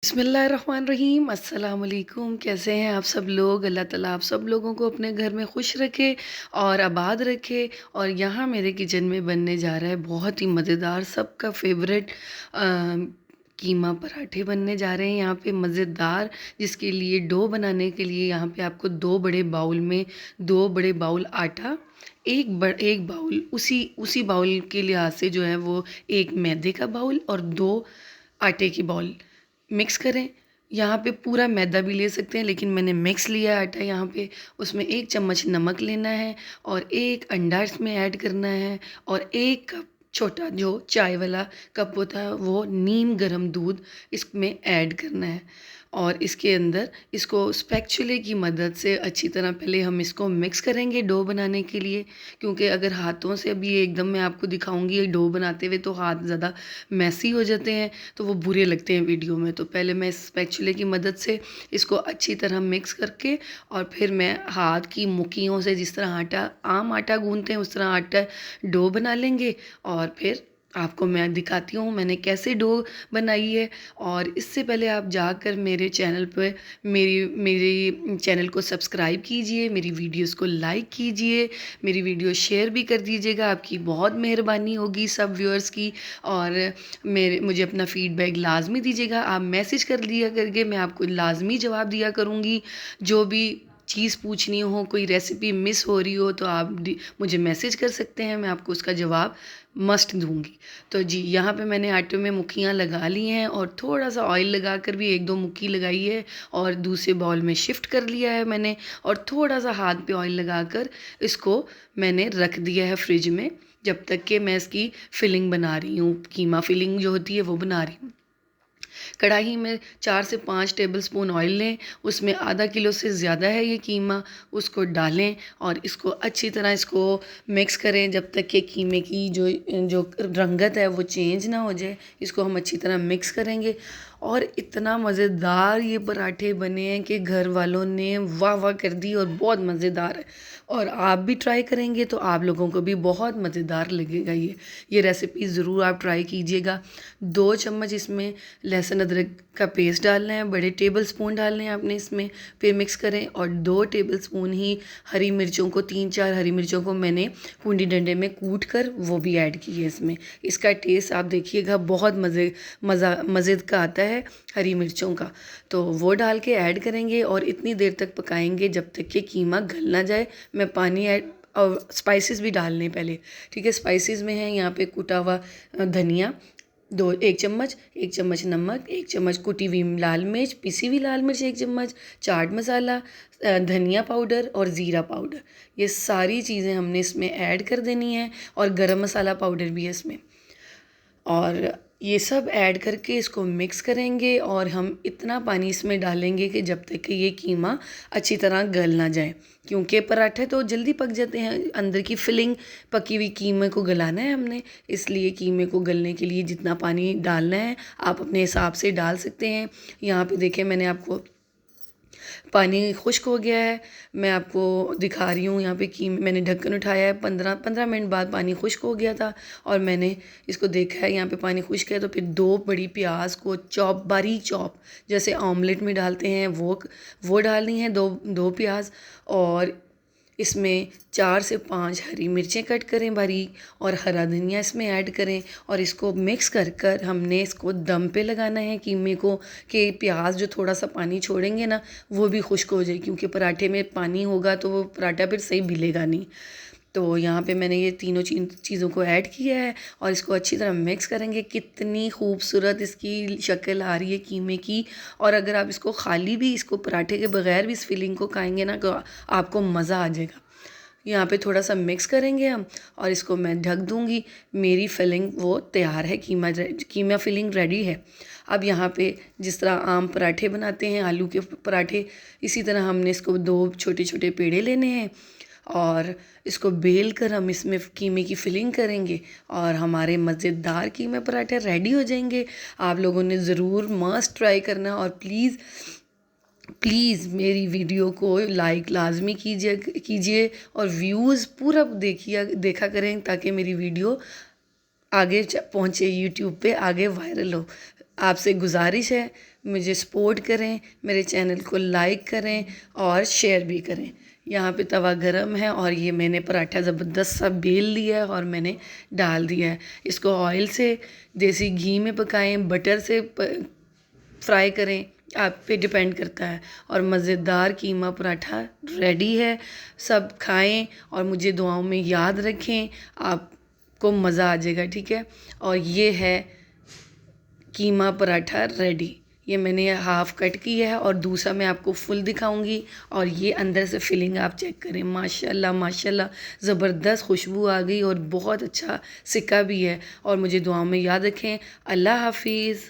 बिस्मिल्लाहिर्रहमानिर्रहीम अस्सलाम वालेकुम। कैसे हैं आप सब लोग? अल्लाह ताला आप सब लोगों को अपने घर में खुश रखे और आबाद रखे। और यहाँ मेरे किचन में बनने जा रहा है बहुत ही मज़ेदार सबका फेवरेट कीमा पराठे बनने जा रहे हैं यहाँ पे मज़ेदार। जिसके लिए डो बनाने के लिए यहाँ पे आपको दो बड़े बाउल में 2 बड़े बाउल आटा, एक बाउल उसी बाउल के लिहाज से जो है वो एक मैदे का बाउल और 2 आटे की बाउल मिक्स करें। यहाँ पे पूरा मैदा भी ले सकते हैं लेकिन मैंने मिक्स लिया है आटा यहाँ पे। उसमें 1 चम्मच नमक लेना है और एक अंडा इसमें ऐड करना है और 1 कप छोटा जो चाय वाला कप होता है वो नीम गर्म दूध इसमें ऐड करना है। और इसके अंदर इसको स्पैचुले की मदद से अच्छी तरह पहले हम इसको मिक्स करेंगे डो बनाने के लिए। क्योंकि अगर हाथों से अभी एकदम मैं आपको दिखाऊंगी ये डो बनाते हुए तो हाथ ज़्यादा मैसी हो जाते हैं, तो वो बुरे लगते हैं वीडियो में। तो पहले मैं इस स्पैचुले की मदद से इसको अच्छी तरह मिक्स करके और फिर मैं हाथ की मुट्ठियों से जिस तरह आम आटा गूंथते हैं उस तरह आटा डो बना लेंगे। और फिर आपको मैं दिखाती हूँ मैंने कैसे डो बनाई है। और इससे पहले आप जाकर मेरे चैनल पर मेरी मेरी चैनल को सब्सक्राइब कीजिए, मेरी वीडियोस को लाइक कीजिए, मेरी वीडियो शेयर भी कर दीजिएगा। आपकी बहुत मेहरबानी होगी सब व्यूअर्स की। और मुझे अपना फीडबैक लाजमी दीजिएगा। आप मैसेज कर दिया करके मैं आपको लाजमी जवाब दिया करूँगी। जो भी चीज़ पूछनी हो, कोई रेसिपी मिस हो रही हो तो आप मुझे मैसेज कर सकते हैं, मैं आपको उसका जवाब मस्ट दूंगी। तो जी यहाँ पे मैंने आटे में मुक्कियाँ लगा ली हैं और थोड़ा सा ऑयल लगा कर भी 1-2 मुक्की लगाई है और दूसरे बाउल में शिफ्ट कर लिया है मैंने। और थोड़ा सा हाथ पे ऑयल लगा कर इसको मैंने रख दिया है फ्रिज में जब तक कि मैं इसकी फिलिंग बना रही हूँ, कीमा फिलिंग जो होती है वो बना रही हूँ। कढ़ाई में 4 से 5 टेबलस्पून ऑयल लें, उसमें आधा किलो से ज़्यादा है ये कीमा, उसको डालें और इसको अच्छी तरह इसको मिक्स करें जब तक कि कीमे की जो जो रंगत है वो चेंज ना हो जाए। इसको हम अच्छी तरह मिक्स करेंगे और इतना मज़ेदार ये पराठे बने हैं कि घर वालों ने वाह वाह कर दी और बहुत मज़ेदार है। और आप भी ट्राई करेंगे तो आप लोगों को भी बहुत मज़ेदार लगेगा ये रेसिपी ज़रूर आप ट्राई कीजिएगा। 2 चम्मच इसमें लहसुन अदरक का पेस्ट डालना है, बड़े टेबलस्पून डालने हैं आपने इसमें। फिर मिक्स करें और 2 टेबलस्पून ही हरी मिर्चों को 3-4 हरी मिर्चों को मैंने कूंडी डंडे में कूट कर वो भी ऐड की है इसमें। इसका टेस्ट आप देखिएगा बहुत मज़े का आता है हरी मिर्चों का। तो वो डाल के ऐड करेंगे और इतनी देर तक पकाएंगे जब तक कि कीमा गल ना जाए। मैं पानी ऐड और स्पाइसेस भी डालने पहले, ठीक है। स्पाइसेस में है यहाँ पे कुटा हुआ धनिया 1 चम्मच, 1 चम्मच नमक, 1 चम्मच कुटी हुई लाल मिर्च, पिसी हुई लाल मिर्च 1 चम्मच, चाट मसाला, धनिया पाउडर और ज़ीरा पाउडर। ये सारी चीज़ें हमने इसमें ऐड कर देनी है और गरम मसाला पाउडर भी है इसमें। और ये सब ऐड करके इसको मिक्स करेंगे और हम इतना पानी इसमें डालेंगे कि जब तक कि ये कीमा अच्छी तरह गल ना जाए। क्योंकि पराठे तो जल्दी पक जाते हैं, अंदर की फिलिंग पकी हुई कीमे को गलाना है हमने, इसलिए कीमे को गलने के लिए जितना पानी डालना है आप अपने हिसाब से डाल सकते हैं। यहाँ पे देखें मैंने आपको पानी खुश्क हो गया है, मैं आपको दिखा रही हूँ यहाँ पे कि मैंने ढक्कन उठाया है। 15 मिनट बाद पानी खुश्क हो गया था और मैंने इसको देखा है यहाँ पे पानी खुश्क है। तो फिर 2 बड़ी प्याज को बारीक चॉप जैसे ऑमलेट में डालते हैं वो डालनी है, दो प्याज। और इसमें 4 से 5 हरी मिर्चें कट करें बारीक और हरा धनिया इसमें ऐड करें और इसको मिक्स कर कर हमने इसको दम पे लगाना है कीमे को, कि प्याज जो थोड़ा सा पानी छोड़ेंगे ना वो भी खुश्क हो जाए। क्योंकि पराठे में पानी होगा तो वो पराठा फिर सही भिलेगा नहीं। तो यहाँ पे मैंने ये तीनों चीज़ों को ऐड किया है और इसको अच्छी तरह मिक्स करेंगे। कितनी खूबसूरत इसकी शक्ल आ रही है कीमे की। और अगर आप इसको खाली भी इसको पराठे के बगैर भी इस फीलिंग को खाएंगे ना तो आपको मज़ा आ जाएगा। यहाँ पे थोड़ा सा मिक्स करेंगे हम और इसको मैं ढक दूँगी। मेरी फिलिंग वो तैयार है, कीमा फिलिंग रेडी है। अब यहाँ पे जिस तरह आम पराठे बनाते हैं आलू के पराठे, इसी तरह हमने इसको 2 छोटे छोटे पेड़े लेने हैं और इसको बेल कर हम इसमें कीमे की फिलिंग करेंगे और हमारे मज़ेदार कीमे पराठे रेडी हो जाएंगे। आप लोगों ने ज़रूर मस्ट ट्राई करना और प्लीज़ प्लीज़ मेरी वीडियो को लाइक लाजमी कीजिए और व्यूज़ पूरा देखा करें ताकि मेरी वीडियो आगे पहुँचे, यूट्यूब पे आगे वायरल हो। आपसे गुजारिश है मुझे सपोर्ट करें, मेरे चैनल को लाइक करें और शेयर भी करें। यहाँ पे तवा गरम है और ये मैंने पराठा ज़बरदस्त सा बेल लिया है और मैंने डाल दिया है। इसको ऑयल से, देसी घी में पकाएं, बटर से फ्राई करें, आप पे डिपेंड करता है। और मज़ेदार कीमा पराठा रेडी है। सब खाएं और मुझे दुआओं में याद रखें, आपको मज़ा आ जाएगा, ठीक है। और ये है कीमा पराठा रेडी। ये मैंने हाफ़ कट किया है और दूसरा मैं आपको फुल दिखाऊंगी। और ये अंदर से फिलिंग आप चेक करें, माशाल्लाह माशाल्लाह ज़बरदस्त खुशबू आ गई और बहुत अच्छा सिक्का भी है। और मुझे दुआओं में याद रखें। अल्लाह हाफिज़।